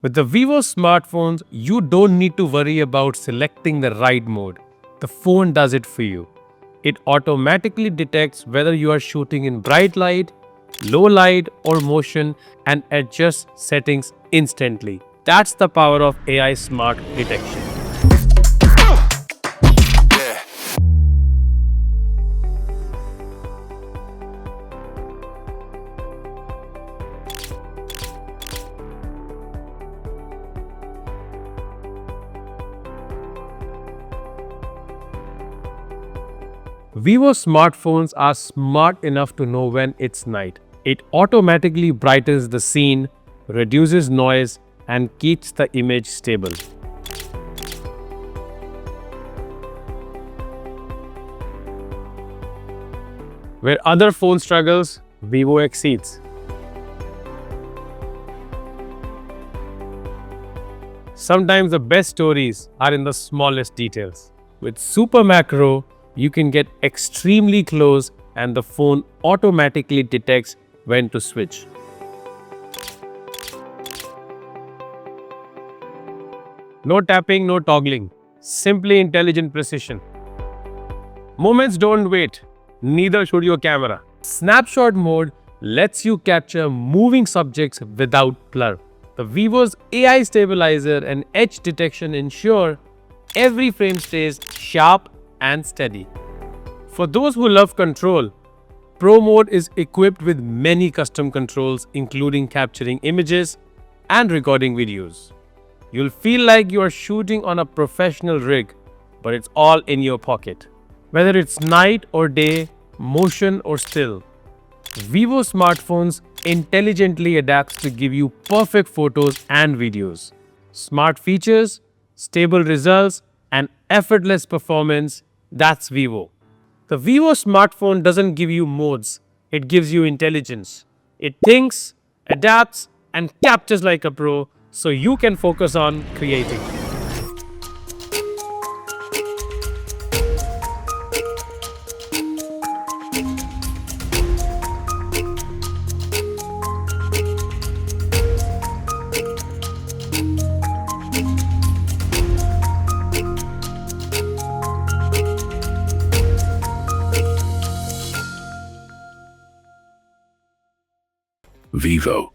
With the Vivo smartphones, you don't need to worry about selecting the right mode. The phone does it for you. It automatically detects whether you are shooting in bright light, low light, or motion and adjusts settings instantly. That's the power of AI smart detection. Vivo smartphones are smart enough to know when it's night. It automatically brightens the scene, reduces noise, and keeps the image stable. Where other phone struggles, Vivo exceeds. Sometimes the best stories are in the smallest details. With Super Macro, you can get extremely close and the phone automatically detects when to switch. No tapping, no toggling. Simply intelligent precision. Moments don't wait, neither should your camera. Snapshot mode lets you capture moving subjects without blur. The Vivo's AI stabilizer and edge detection ensure every frame stays sharp and steady. For those who love control, Pro Mode is equipped with many custom controls including capturing images and recording videos. You'll feel like you are shooting on a professional rig, but it's all in your pocket. Whether it's night or day, motion or still, Vivo smartphones intelligently adapts to give you perfect photos and videos. Smart features, stable results, and effortless performance, that's Vivo. The Vivo smartphone doesn't give you modes, it gives you intelligence. It thinks, adapts, and captures like a pro so you can focus on creating. Vivo.